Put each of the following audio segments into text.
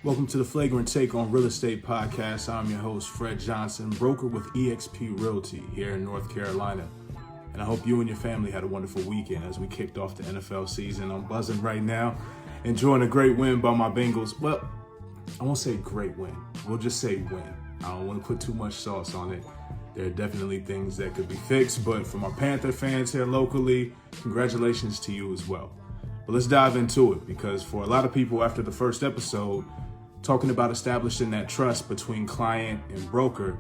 Welcome to the Flagrant Take on Real Estate Podcast. I'm your host, Fred Johnson, broker with eXp Realty here in North Carolina. And I hope you and your family had a wonderful weekend as we kicked off the NFL season. I'm buzzing right now, enjoying a great win by my Bengals. Well, I won't say great win. We'll just say win. I don't want to put too much sauce on it. There are definitely things that could be fixed, but for my Panther fans here locally, congratulations to you as well. But let's dive into it, because for a lot of people after the first episode, talking about establishing that trust between client and broker,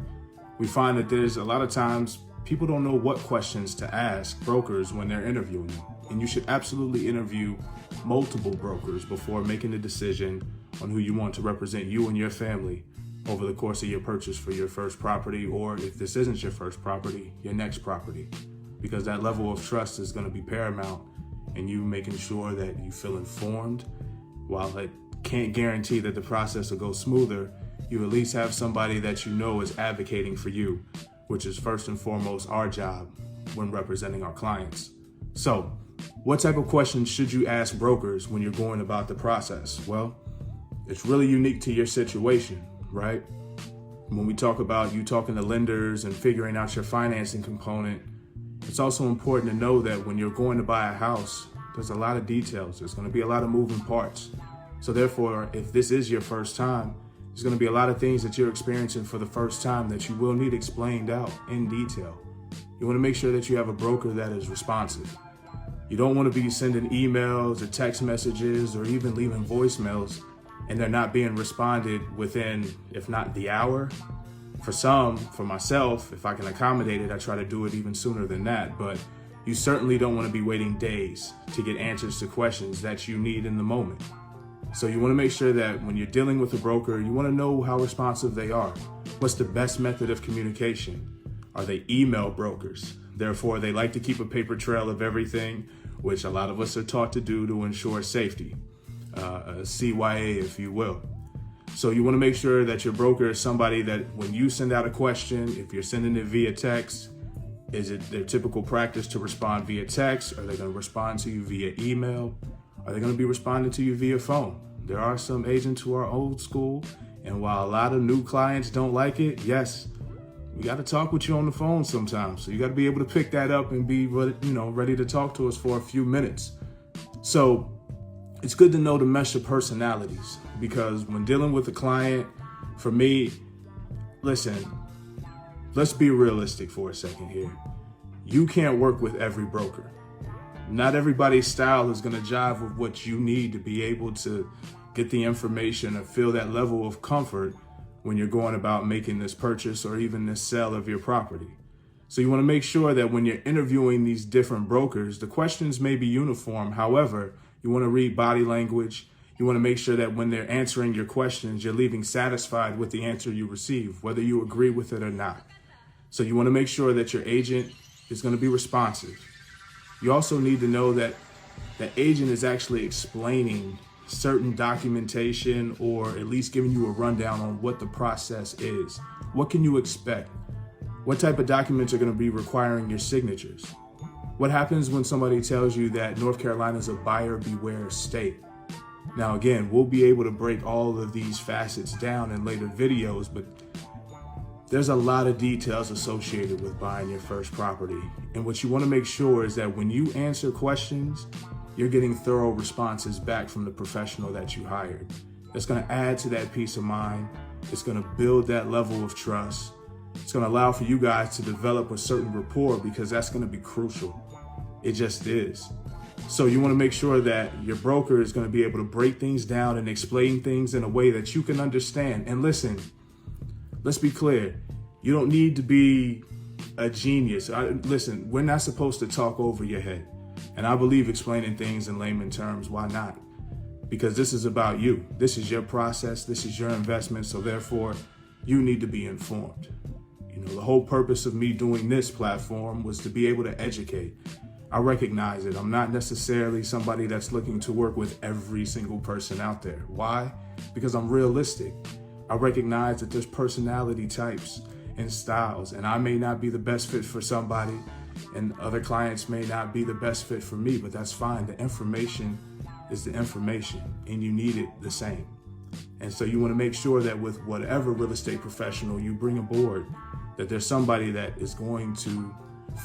we find that there's a lot of times people don't know what questions to ask brokers when they're interviewing you. And you should absolutely interview multiple brokers before making a decision on who you want to represent you and your family over the course of your purchase for your first property, or if this isn't your first property, your next property, because that level of trust is going to be paramount, and you making sure that you feel informed. While it can't guarantee that the process will go smoother, you at least have somebody that you know is advocating for you, which is first and foremost our job when representing our clients. So, what type of questions should you ask brokers when you're going about the process? Well, it's really unique to your situation, right? When we talk about you talking to lenders and figuring out your financing component, it's also important to know that when you're going to buy a house, there's a lot of details. There's going to be a lot of moving parts. So therefore, if this is your first time, there's going to be a lot of things that you're experiencing for the first time that you will need explained out in detail. You want to make sure that you have a broker that is responsive. You don't want to be sending emails or text messages or even leaving voicemails and they're not being responded within, if not the hour. For some, for myself, if I can accommodate it, I try to do it even sooner than that. But you certainly don't want to be waiting days to get answers to questions that you need in the moment. So you want to make sure that when you're dealing with a broker, you want to know how responsive they are. What's the best method of communication? Are they email brokers? Therefore, they like to keep a paper trail of everything, which a lot of us are taught to do to ensure safety, a CYA, if you will. So you want to make sure that your broker is somebody that when you send out a question, if you're sending it via text, is it their typical practice to respond via text? Are they going to respond to you via email? Are they going to be responding to you via phone? There are some agents who are old school, and while a lot of new clients don't like it, yes, we got to talk with you on the phone sometimes. So you got to be able to pick that up and be ready to talk to us for a few minutes. So it's good to know to mesh your personalities, because when dealing with a client, for me, listen, let's be realistic for a second here. You can't work with every broker. Not everybody's style is going to jive with what you need to be able to get the information or feel that level of comfort when you're going about making this purchase or even this sale of your property. So you want to make sure that when you're interviewing these different brokers, the questions may be uniform. However, you want to read body language. You want to make sure that when they're answering your questions, you're leaving satisfied with the answer you receive, whether you agree with it or not. So you want to make sure that your agent is going to be responsive. You also need to know that the agent is actually explaining certain documentation, or at least giving you a rundown on what the process is. What can you expect? What type of documents are going to be requiring your signatures? What happens when somebody tells you that North Carolina is a buyer beware state? Now, again, we'll be able to break all of these facets down in later videos, but there's a lot of details associated with buying your first property. And what you want to make sure is that when you answer questions, you're getting thorough responses back from the professional that you hired. That's going to add to that peace of mind. It's going to build that level of trust. It's going to allow for you guys to develop a certain rapport, because that's going to be crucial. It just is. So you want to make sure that your broker is going to be able to break things down and explain things in a way that you can understand. And listen, let's be clear. You don't need to be a genius. Listen, we're not supposed to talk over your head. And I believe explaining things in layman terms, why not? Because this is about you. This is your process. This is your investment. So therefore, you need to be informed. The whole purpose of me doing this platform was to be able to educate. I recognize it. I'm not necessarily somebody that's looking to work with every single person out there. Why? Because I'm realistic. I recognize that there's personality types and styles, and I may not be the best fit for somebody, and other clients may not be the best fit for me, but that's fine. The information is the information, and you need it the same. And so you want to make sure that with whatever real estate professional you bring aboard, that there's somebody that is going to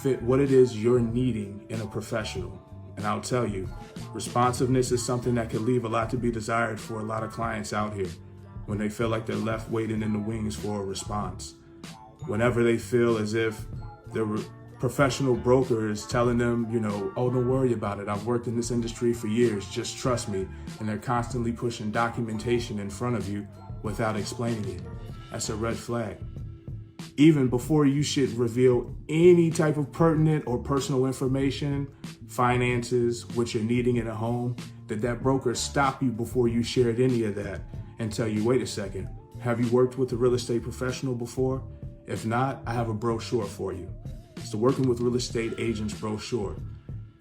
fit what it is you're needing in a professional. And I'll tell you, responsiveness is something that could leave a lot to be desired for a lot of clients out here when they feel like they're left waiting in the wings for a response. Whenever they feel as if their professional broker is telling them, oh, don't worry about it. I've worked in this industry for years. Just trust me. And they're constantly pushing documentation in front of you without explaining it. That's a red flag. Even before you should reveal any type of pertinent or personal information, finances, what you're needing in a home, that broker stop you before you shared any of that and tell you, wait a second, have you worked with a real estate professional before? If not, I have a brochure for you. It's the Working with Real Estate Agents brochure.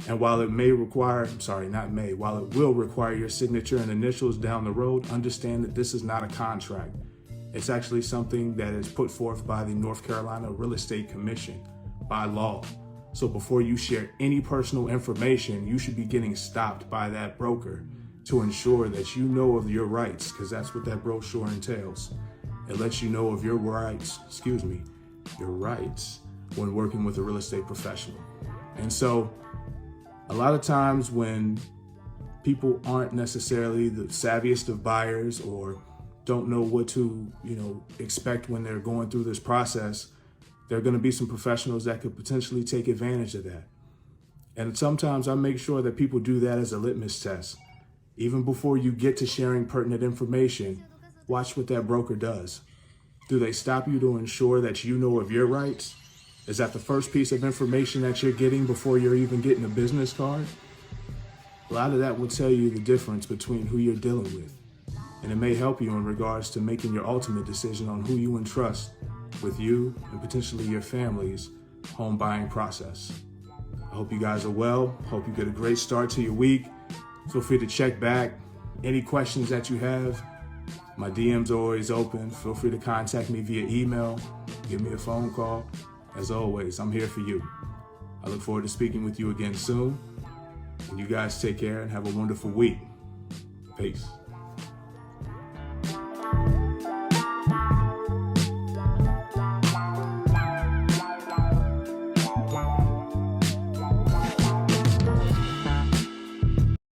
And while it while it will require your signature and initials down the road, understand that this is not a contract. It's actually something that is put forth by the North Carolina Real Estate Commission by law. So before you share any personal information, you should be getting stopped by that broker to ensure that you know of your rights, because that's what that brochure entails. It lets you know of your rights when working with a real estate professional. And so a lot of times when people aren't necessarily the savviest of buyers or don't know what to, expect when they're going through this process, there are going to be some professionals that could potentially take advantage of that. And sometimes I make sure that people do that as a litmus test. Even before you get to sharing pertinent information, watch what that broker does. Do they stop you to ensure that you know of your rights? Is that the first piece of information that you're getting before you're even getting a business card? A lot of that will tell you the difference between who you're dealing with. And it may help you in regards to making your ultimate decision on who you entrust with you and potentially your family's home buying process. I hope you guys are well. Hope you get a great start to your week. Feel free to check back. Any questions that you have, my DMs are always open. Feel free to contact me via email, give me a phone call. As always, I'm here for you. I look forward to speaking with you again soon. And you guys take care and have a wonderful week. Peace.